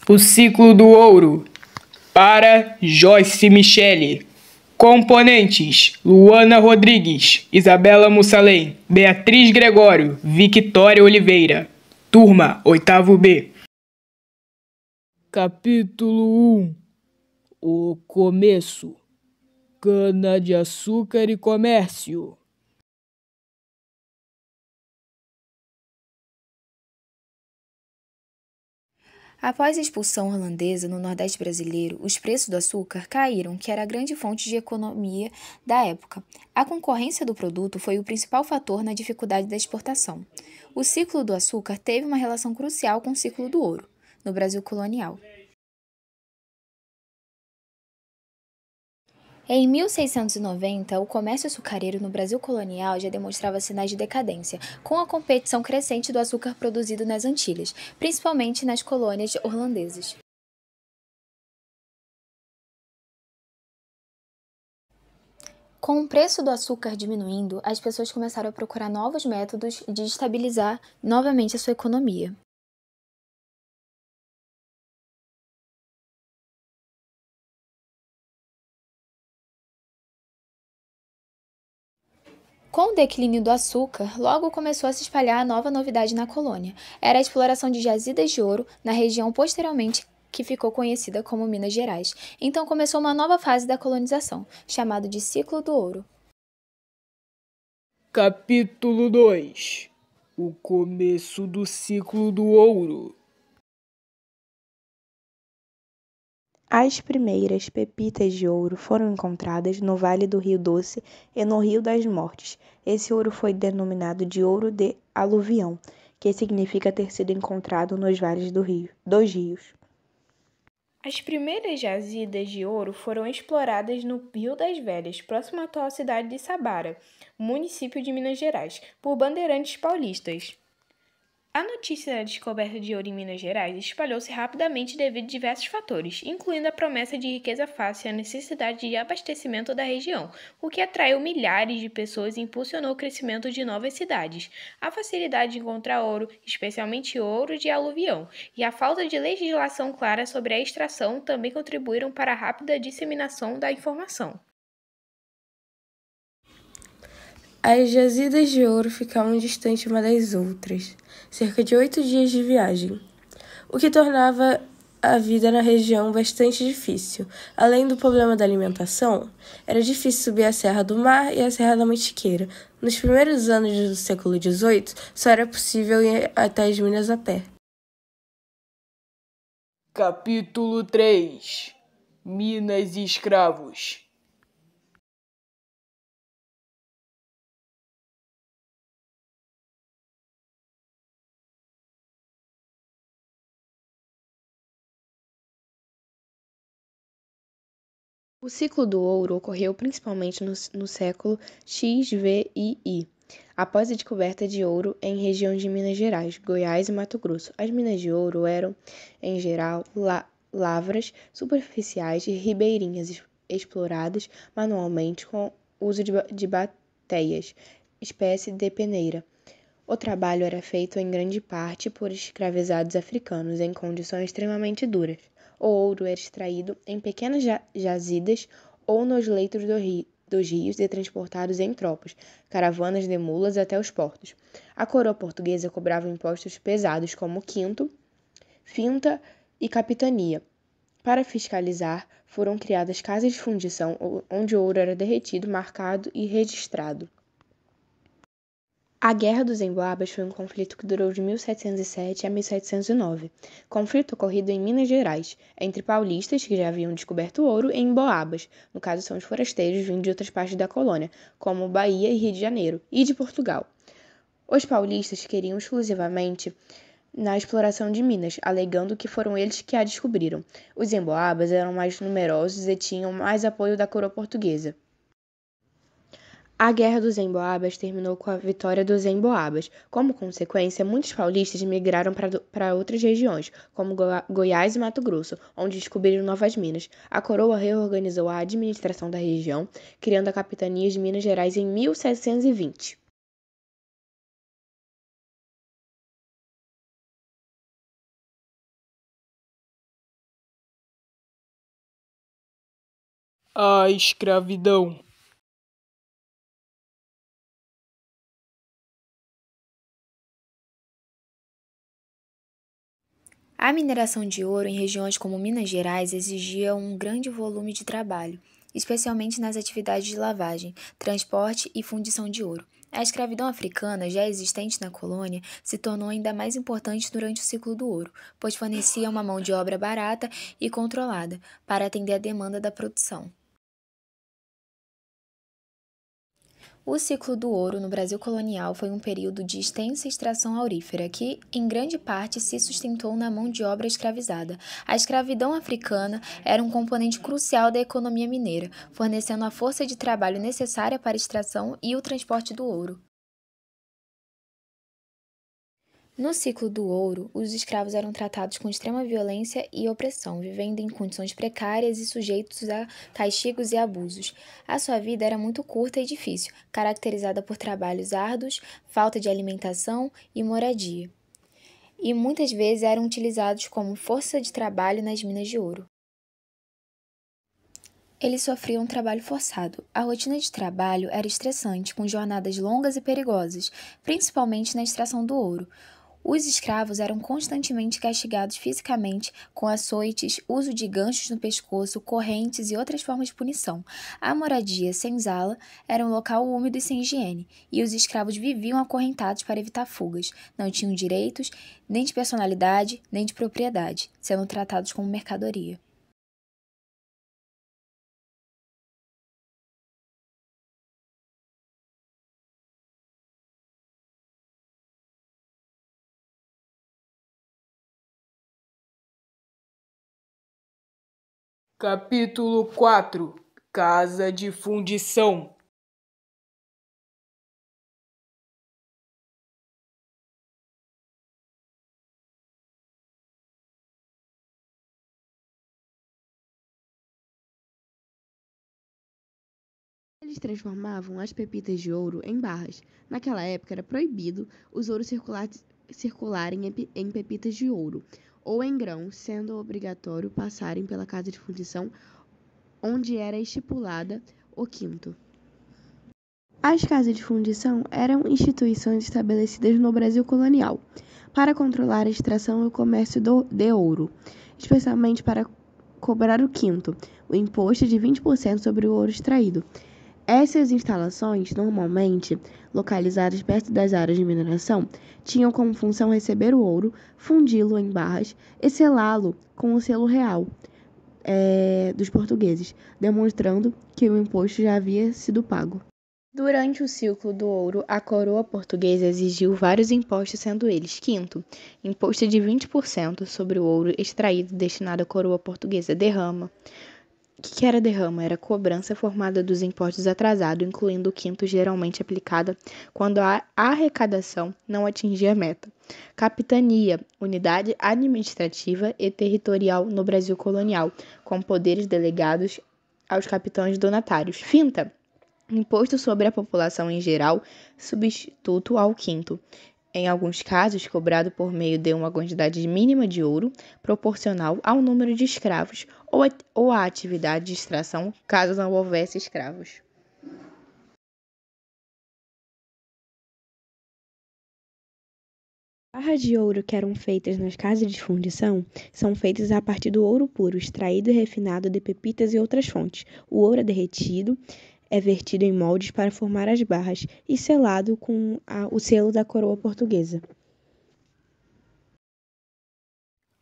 O ciclo do ouro, para Joyce Michele. Componentes: Luana Rodrigues, Isabela Mussalem, Beatriz Gregório, Victória Oliveira. Turma 8º B. Capítulo 1. O começo. Cana-de-açúcar e comércio. Após a expulsão holandesa no Nordeste brasileiro, os preços do açúcar caíram, que era a grande fonte de economia da época. A concorrência do produto foi o principal fator na dificuldade da exportação. O ciclo do açúcar teve uma relação crucial com o ciclo do ouro, no Brasil colonial. Em 1690, o comércio açucareiro no Brasil colonial já demonstrava sinais de decadência, com a competição crescente do açúcar produzido nas Antilhas, principalmente nas colônias holandesas. Com o preço do açúcar diminuindo, as pessoas começaram a procurar novos métodos de estabilizar novamente a sua economia. Com o declínio do açúcar, logo começou a se espalhar a nova novidade na colônia. Era a exploração de jazidas de ouro na região posteriormente que ficou conhecida como Minas Gerais. Então começou uma nova fase da colonização, chamado de Ciclo do Ouro. Capítulo 2. O começo do ciclo do ouro. As primeiras pepitas de ouro foram encontradas no Vale do Rio Doce e no Rio das Mortes. Esse ouro foi denominado de ouro de aluvião, que significa ter sido encontrado nos vales dos rios. As primeiras jazidas de ouro foram exploradas no Rio das Velhas, próximo à atual cidade de Sabará, município de Minas Gerais, por bandeirantes paulistas. A notícia da descoberta de ouro em Minas Gerais espalhou-se rapidamente devido a diversos fatores, incluindo a promessa de riqueza fácil e a necessidade de abastecimento da região, o que atraiu milhares de pessoas e impulsionou o crescimento de novas cidades. A facilidade de encontrar ouro, especialmente ouro de aluvião, e a falta de legislação clara sobre a extração também contribuíram para a rápida disseminação da informação. As jazidas de ouro ficavam distantes uma das outras, cerca de 8 dias de viagem, o que tornava a vida na região bastante difícil. Além do problema da alimentação, era difícil subir a Serra do Mar e a Serra da Mantiqueira. Nos primeiros anos do século XVIII, só era possível ir até as minas a pé. Capítulo 3. Minas e escravos. O ciclo do ouro ocorreu principalmente no século XVI, após a descoberta de ouro em regiões de Minas Gerais, Goiás e Mato Grosso. As minas de ouro eram, em geral, lavras superficiais e ribeirinhas exploradas manualmente com uso de bateias, espécie de peneira. O trabalho era feito em grande parte por escravizados africanos em condições extremamente duras. O ouro era extraído em pequenas jazidas ou nos leitos dos rios e transportados em tropas, caravanas de mulas até os portos. A coroa portuguesa cobrava impostos pesados como quinto, finta e capitania. Para fiscalizar, foram criadas casas de fundição onde o ouro era derretido, marcado e registrado. A Guerra dos Emboabas foi um conflito que durou de 1707 a 1709, conflito ocorrido em Minas Gerais, entre paulistas, que já haviam descoberto ouro, e emboabas, no caso são os forasteiros vindos de outras partes da colônia, como Bahia e Rio de Janeiro, e de Portugal. Os paulistas queriam exclusivamente na exploração de Minas, alegando que foram eles que a descobriram. Os emboabas eram mais numerosos e tinham mais apoio da coroa portuguesa. A Guerra dos Emboabas terminou com a vitória dos Emboabas. Como consequência, muitos paulistas migraram para outras regiões, como Goiás e Mato Grosso, onde descobriram novas minas. A coroa reorganizou a administração da região, criando a capitania de Minas Gerais em 1720. A escravidão. A mineração de ouro em regiões como Minas Gerais exigia um grande volume de trabalho, especialmente nas atividades de lavagem, transporte e fundição de ouro. A escravidão africana, já existente na colônia, se tornou ainda mais importante durante o ciclo do ouro, pois fornecia uma mão de obra barata e controlada para atender a demanda da produção. O ciclo do ouro no Brasil colonial foi um período de extensa extração aurífera que, em grande parte, se sustentou na mão de obra escravizada. A escravidão africana era um componente crucial da economia mineira, fornecendo a força de trabalho necessária para a extração e o transporte do ouro. No ciclo do ouro, os escravos eram tratados com extrema violência e opressão, vivendo em condições precárias e sujeitos a castigos e abusos. A sua vida era muito curta e difícil, caracterizada por trabalhos árduos, falta de alimentação e moradia. E muitas vezes eram utilizados como força de trabalho nas minas de ouro. Eles sofriam trabalho forçado. A rotina de trabalho era estressante, com jornadas longas e perigosas, principalmente na extração do ouro. Os escravos eram constantemente castigados fisicamente com açoites, uso de ganchos no pescoço, correntes e outras formas de punição. A moradia, senzala, era um local úmido e sem higiene, e os escravos viviam acorrentados para evitar fugas. Não tinham direitos, nem de personalidade, nem de propriedade, sendo tratados como mercadoria. Capítulo 4. Casa de fundição. Eles transformavam as pepitas de ouro em barras. Naquela época era proibido os ouros circularem em pepitas de ouro ou em grãos, sendo obrigatório passarem pela casa de fundição onde era estipulada o quinto. As casas de fundição eram instituições estabelecidas no Brasil colonial para controlar a extração e o comércio de ouro, especialmente para cobrar o quinto, o imposto de 20% sobre o ouro extraído. Essas instalações, normalmente localizadas perto das áreas de mineração, tinham como função receber o ouro, fundi-lo em barras e selá-lo com o selo real dos portugueses, demonstrando que o imposto já havia sido pago. Durante o ciclo do ouro, a coroa portuguesa exigiu vários impostos, sendo eles: quinto, imposto de 20% sobre o ouro extraído destinado à coroa portuguesa, derrama. O que era derrama? Era cobrança formada dos impostos atrasados, incluindo o quinto, geralmente aplicada quando a arrecadação não atingia a meta. Capitania, unidade administrativa e territorial no Brasil colonial, com poderes delegados aos capitães donatários. Finta, imposto sobre a população em geral, substituto ao quinto. Em alguns casos, cobrado por meio de uma quantidade mínima de ouro, proporcional ao número de escravos ou à atividade de extração, caso não houvesse escravos. Barras de ouro que eram feitas nas casas de fundição são feitas a partir do ouro puro, extraído e refinado de pepitas e outras fontes. O ouro é derretido, é vertido em moldes para formar as barras e selado com o selo da coroa portuguesa.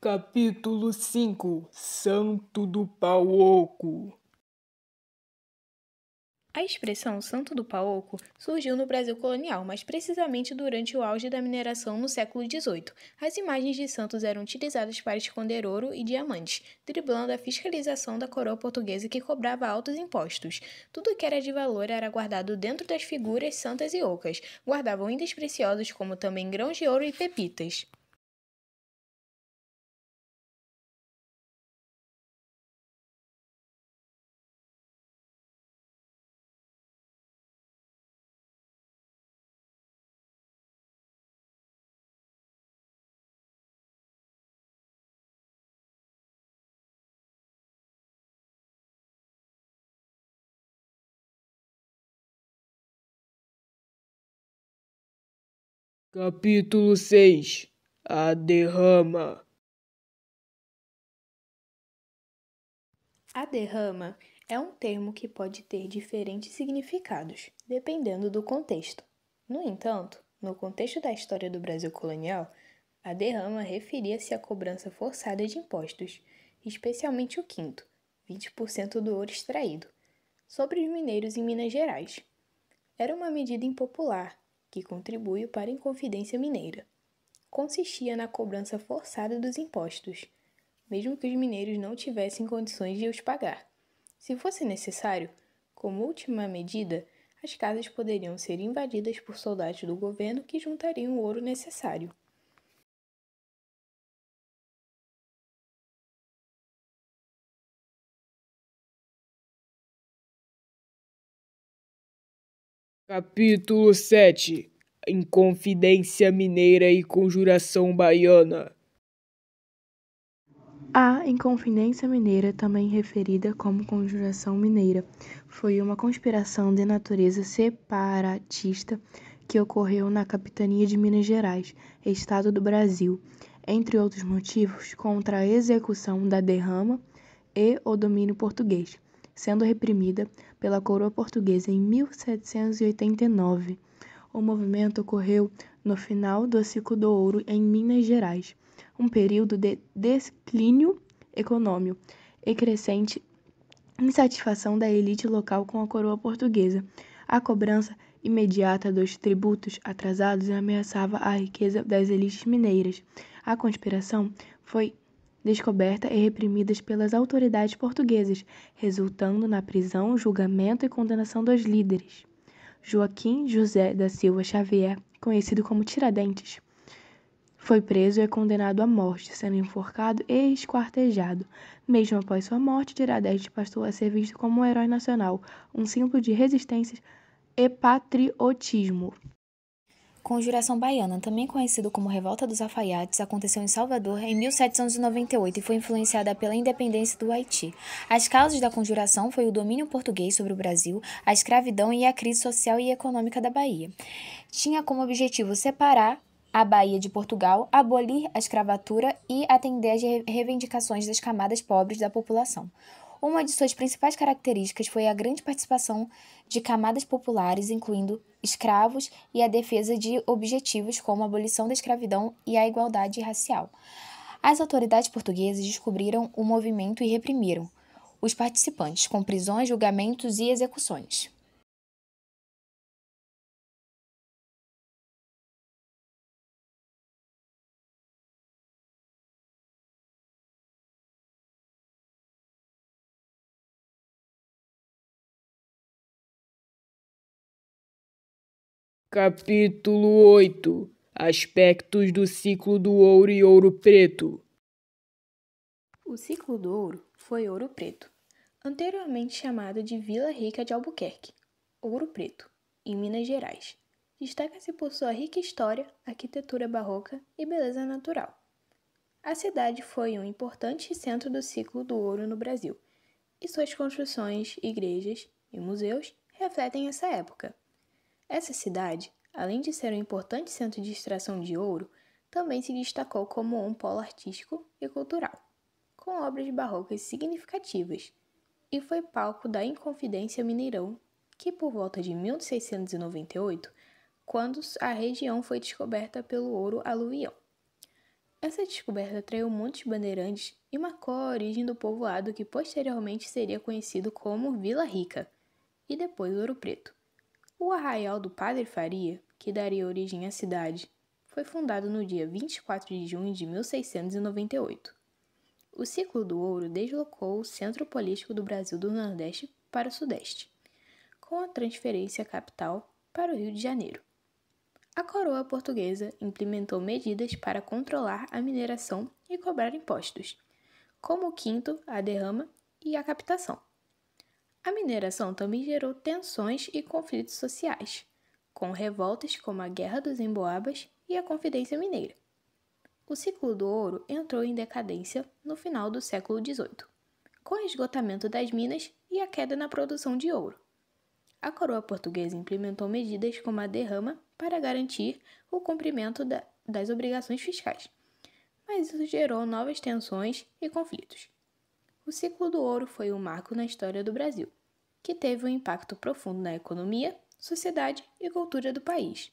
Capítulo 5. Santo do Pau Oco. A expressão Santo do Pau Oco surgiu no Brasil colonial, mas precisamente durante o auge da mineração no século XVIII. As imagens de santos eram utilizadas para esconder ouro e diamantes, driblando a fiscalização da coroa portuguesa que cobrava altos impostos. Tudo que era de valor era guardado dentro das figuras santas e ocas. Guardavam itens preciosos como também grãos de ouro e pepitas. Capítulo 6. A derrama. A derrama é um termo que pode ter diferentes significados, dependendo do contexto. No entanto, no contexto da história do Brasil colonial, a derrama referia-se à cobrança forçada de impostos, especialmente o quinto, 20% do ouro extraído, sobre os mineiros em Minas Gerais. Era uma medida impopular que contribuiu para a Inconfidência Mineira. Consistia na cobrança forçada dos impostos, mesmo que os mineiros não tivessem condições de os pagar. Se fosse necessário, como última medida, as casas poderiam ser invadidas por soldados do governo que juntariam o ouro necessário. Capítulo 7. Inconfidência Mineira e Conjuração Baiana. A Inconfidência Mineira, também referida como Conjuração Mineira, foi uma conspiração de natureza separatista que ocorreu na capitania de Minas Gerais, estado do Brasil, entre outros motivos, contra a execução da derrama e o domínio português, sendo reprimida pela coroa portuguesa em 1789. O movimento ocorreu no final do ciclo do ouro em Minas Gerais, um período de declínio econômico e crescente insatisfação da elite local com a coroa portuguesa. A cobrança imediata dos tributos atrasados ameaçava a riqueza das elites mineiras. A conspiração foi descoberta e reprimida pelas autoridades portuguesas, resultando na prisão, julgamento e condenação dos líderes. Joaquim José da Silva Xavier, conhecido como Tiradentes, foi preso e condenado à morte, sendo enforcado e esquartejado. Mesmo após sua morte, Tiradentes passou a ser visto como um herói nacional, um símbolo de resistência e patriotismo. Conjuração Baiana, também conhecido como Revolta dos Alfaiates, aconteceu em Salvador em 1798 e foi influenciada pela independência do Haiti. As causas da conjuração foi o domínio português sobre o Brasil, a escravidão e a crise social e econômica da Bahia. Tinha como objetivo separar a Bahia de Portugal, abolir a escravatura e atender às reivindicações das camadas pobres da população. Uma de suas principais características foi a grande participação de camadas populares, incluindo escravos, e a defesa de objetivos como a abolição da escravidão e a igualdade racial. As autoridades portuguesas descobriram o movimento e reprimiram os participantes, com prisões, julgamentos e execuções. Capítulo 8. Aspectos do ciclo do ouro e ouro preto. O ciclo do ouro foi Ouro Preto, anteriormente chamado de Vila Rica de Albuquerque, Ouro Preto, em Minas Gerais. Destaca-se por sua rica história, arquitetura barroca e beleza natural. A cidade foi um importante centro do ciclo do ouro no Brasil, e suas construções, igrejas e museus refletem essa época. Essa cidade, além de ser um importante centro de extração de ouro, também se destacou como um polo artístico e cultural, com obras barrocas significativas, e foi palco da Inconfidência Mineirão, que por volta de 1698, quando a região foi descoberta pelo ouro aluvião. Essa descoberta atraiu muitos bandeirantes e marcou a origem do povoado que posteriormente seria conhecido como Vila Rica, e depois Ouro Preto. O Arraial do Padre Faria, que daria origem à cidade, foi fundado no dia 24 de junho de 1698. O ciclo do ouro deslocou o centro político do Brasil do Nordeste para o Sudeste, com a transferência capital para o Rio de Janeiro. A coroa portuguesa implementou medidas para controlar a mineração e cobrar impostos, como o quinto, a derrama e a captação. A mineração também gerou tensões e conflitos sociais, com revoltas como a Guerra dos Emboabas e a Confidência Mineira. O ciclo do ouro entrou em decadência no final do século XVIII, com o esgotamento das minas e a queda na produção de ouro. A coroa portuguesa implementou medidas como a derrama para garantir o cumprimento das obrigações fiscais. Mas isso gerou novas tensões e conflitos. O ciclo do ouro foi um marco na história do Brasil, que teve um impacto profundo na economia, sociedade e cultura do país.